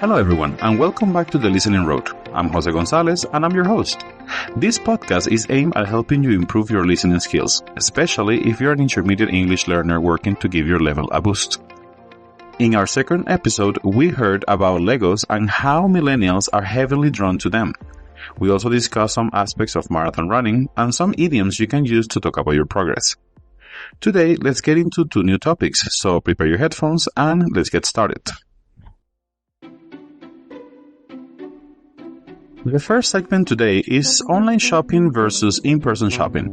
Hello everyone, and welcome back to The Listening Road. I'm Jose Gonzalez, and I'm your host. This podcast is aimed at helping you improve your listening skills, especially if you're an intermediate English learner working to give your level a boost. In our second episode, we heard about Legos and how millennials are heavily drawn to them. We also discussed some aspects of marathon running and some idioms you can use to talk about your progress. Today, let's get into two new topics, so prepare your headphones and let's get started. The first segment today is online shopping versus in-person shopping.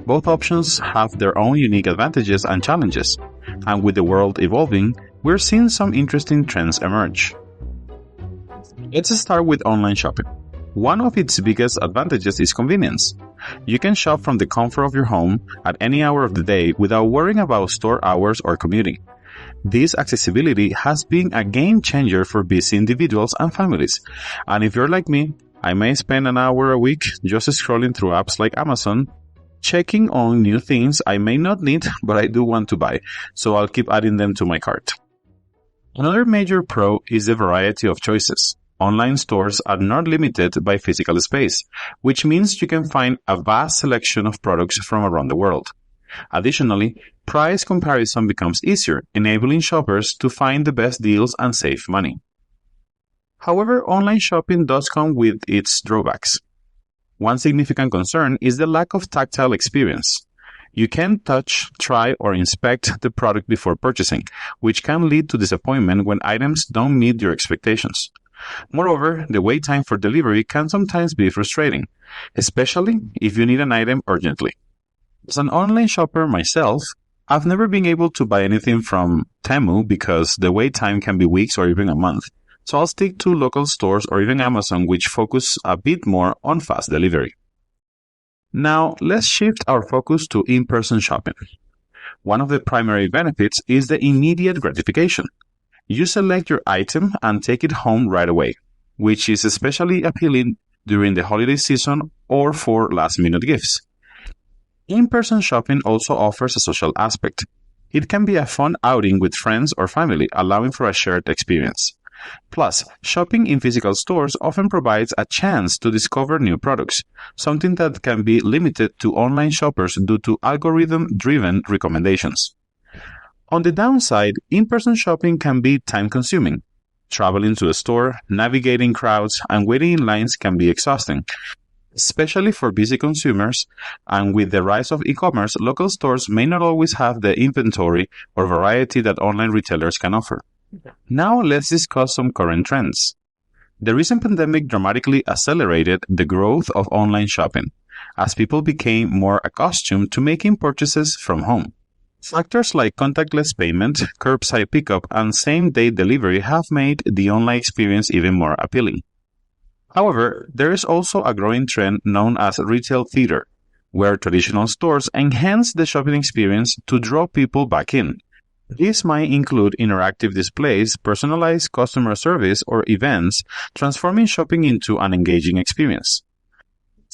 Both options have their own unique advantages and challenges, and with the world evolving, we're seeing some interesting trends emerge. Let's start with online shopping. One of its biggest advantages is convenience. You can shop from the comfort of your home at any hour of the day without worrying about store hours or commuting. This accessibility has been a game changer for busy individuals and families, and if you're like me, I may spend an hour a week just scrolling through apps like Amazon, checking on new things I may not need but I do want to buy, so I'll keep adding them to my cart. Another major pro is the variety of choices. Online stores are not limited by physical space, which means you can find a vast selection of products from around the world. Additionally, price comparison becomes easier, enabling shoppers to find the best deals and save money. However, online shopping does come with its drawbacks. One significant concern is the lack of tactile experience. You can't touch, try, or inspect the product before purchasing, which can lead to disappointment when items don't meet your expectations. Moreover, the wait time for delivery can sometimes be frustrating, especially if you need an item urgently. As an online shopper myself, I've never been able to buy anything from Temu because the wait time can be weeks or even a month. So I'll stick to local stores or even Amazon, which focus a bit more on fast delivery. Now, let's shift our focus to in-person shopping. One of the primary benefits is the immediate gratification. You select your item and take it home right away, which is especially appealing during the holiday season or for last-minute gifts. In-person shopping also offers a social aspect. It can be a fun outing with friends or family, allowing for a shared experience. Plus, shopping in physical stores often provides a chance to discover new products, something that can be limited to online shoppers due to algorithm-driven recommendations. On the downside, in-person shopping can be time-consuming. Traveling to a store, navigating crowds, and waiting in lines can be exhausting, especially for busy consumers, and with the rise of e-commerce, local stores may not always have the inventory or variety that online retailers can offer. Now let's discuss some current trends. The recent pandemic dramatically accelerated the growth of online shopping, as people became more accustomed to making purchases from home. Factors like contactless payment, curbside pickup, and same-day delivery have made the online experience even more appealing. However, there is also a growing trend known as retail theater, where traditional stores enhance the shopping experience to draw people back in. This might include interactive displays, personalized customer service, or events, transforming shopping into an engaging experience.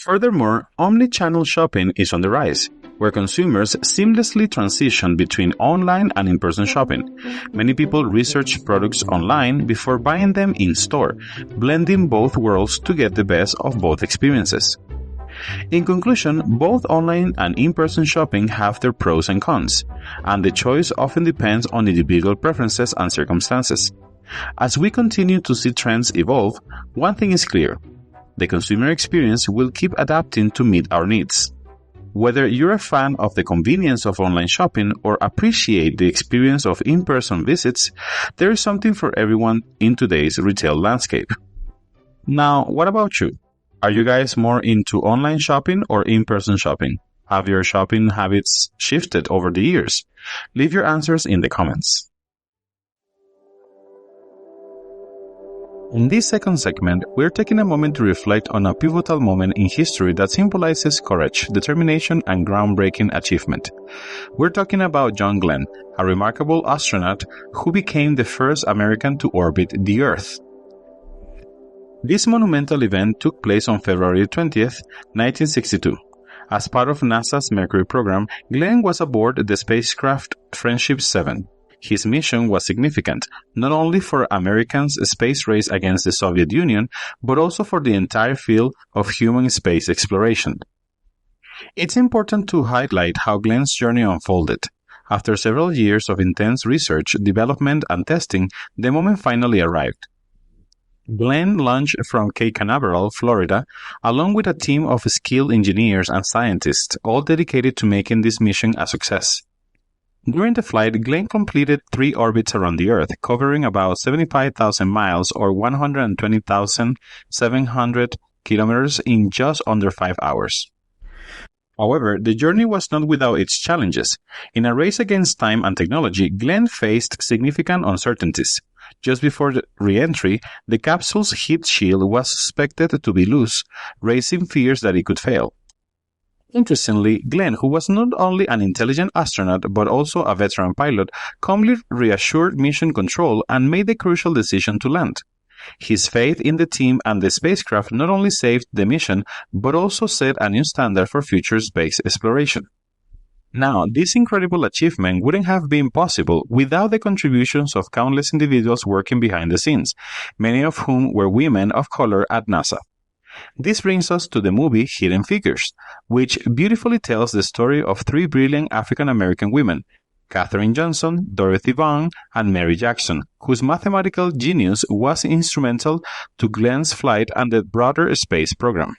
Furthermore, omnichannel shopping is on the rise, where consumers seamlessly transition between online and in-person shopping. Many people research products online before buying them in-store, blending both worlds to get the best of both experiences. In conclusion, both online and in-person shopping have their pros and cons, and the choice often depends on individual preferences and circumstances. As we continue to see trends evolve, one thing is clear: the consumer experience will keep adapting to meet our needs. Whether you're a fan of the convenience of online shopping or appreciate the experience of in-person visits, there is something for everyone in today's retail landscape. Now, what about you? Are you guys more into online shopping or in-person shopping? Have your shopping habits shifted over the years? Leave your answers in the comments. In this second segment, we're taking a moment to reflect on a pivotal moment in history that symbolizes courage, determination, and groundbreaking achievement. We're talking about John Glen, a remarkable astronaut who became the first American to orbit the Earth. This monumental event took place on February 20th, 1962. As part of NASA's Mercury program, Glen was aboard the spacecraft Friendship 7. His mission was significant, not only for Americans' space race against the Soviet Union, but also for the entire field of human space exploration. It's important to highlight how Glen's journey unfolded. After several years of intense research, development, and testing, the moment finally arrived. Glen launched from Cape Canaveral, Florida, along with a team of skilled engineers and scientists, all dedicated to making this mission a success. During the flight, Glen completed 3 orbits around the Earth, covering about 75,000 miles or 120,700 kilometers in just under 5 hours. However, the journey was not without its challenges. In a race against time and technology, Glen faced significant uncertainties. Just before the re-entry, the capsule's heat shield was suspected to be loose, raising fears that it could fail. Interestingly, Glen, who was not only an intelligent astronaut but also a veteran pilot, calmly reassured mission control and made the crucial decision to land. His faith in the team and the spacecraft not only saved the mission, but also set a new standard for future space exploration. Now, this incredible achievement wouldn't have been possible without the contributions of countless individuals working behind the scenes, many of whom were women of color at NASA. This brings us to the movie Hidden Figures, which beautifully tells the story of 3 brilliant African-American women, Katherine Johnson, Dorothy Vaughan, and Mary Jackson, whose mathematical genius was instrumental to Glen's flight and the broader space program.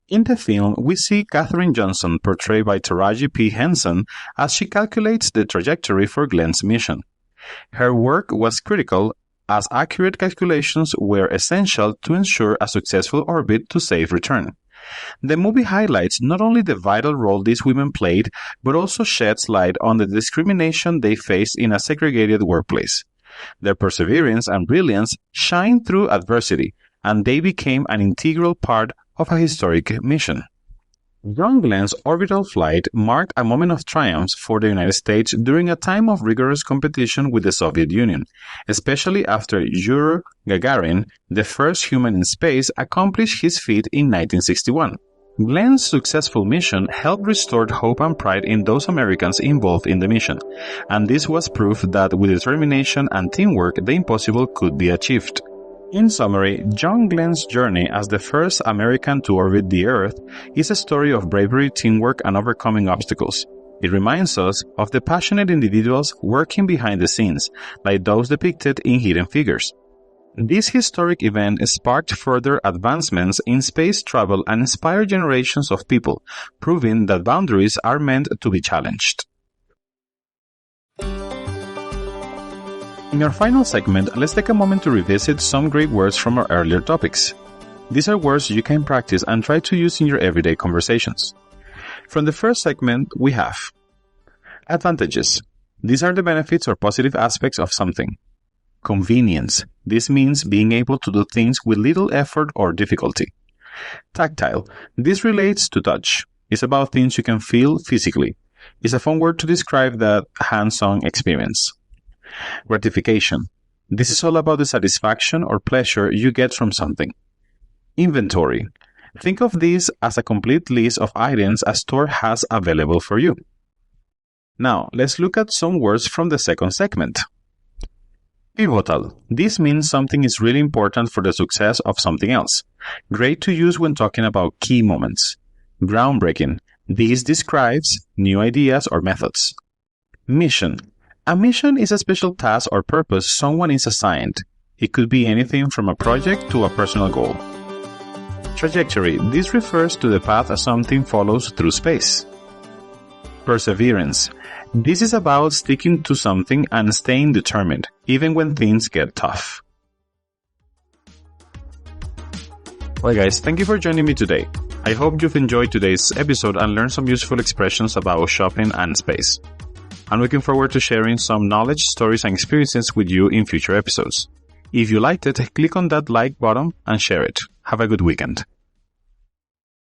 In the film, we see Katherine Johnson, portrayed by Taraji P. Henson, as she calculates the trajectory for Glen's mission. Her work was critical, as accurate calculations were essential to ensure a successful orbit to safe return. The movie highlights not only the vital role these women played, but also sheds light on the discrimination they faced in a segregated workplace. Their perseverance and brilliance shined through adversity, and they became an integral part of a historic mission. John Glen's orbital flight marked a moment of triumph for the United States during a time of rigorous competition with the Soviet Union, especially after Yuri Gagarin, the first human in space, accomplished his feat in 1961. Glen's successful mission helped restore hope and pride in those Americans involved in the mission, and this was proof that with determination and teamwork the impossible could be achieved. In summary, John Glen's journey as the first American to orbit the Earth is a story of bravery, teamwork, and overcoming obstacles. It reminds us of the passionate individuals working behind the scenes, like those depicted in Hidden Figures. This historic event sparked further advancements in space travel and inspired generations of people, proving that boundaries are meant to be challenged. In our final segment, let's take a moment to revisit some great words from our earlier topics. These are words you can practice and try to use in your everyday conversations. From the first segment, we have advantages. These are the benefits or positive aspects of something. Convenience. This means being able to do things with little effort or difficulty. Tactile. This relates to touch. It's about things you can feel physically. It's a fun word to describe that hands-on experience. Gratification. This is all about the satisfaction or pleasure you get from something. Inventory. Think of this as a complete list of items a store has available for you. Now, let's look at some words from the second segment. Pivotal. This means something is really important for the success of something else. Great to use when talking about key moments. Groundbreaking. This describes new ideas or methods. Mission. A mission is a special task or purpose someone is assigned. It could be anything from a project to a personal goal. Trajectory. This refers to the path something follows through space. Perseverance. This is about sticking to something and staying determined, even when things get tough. Well guys, thank you for joining me today. I hope you've enjoyed today's episode and learned some useful expressions about shopping and space. I'm looking forward to sharing some knowledge, stories, and experiences with you in future episodes. If you liked it, click on that like button and share it. Have a good weekend.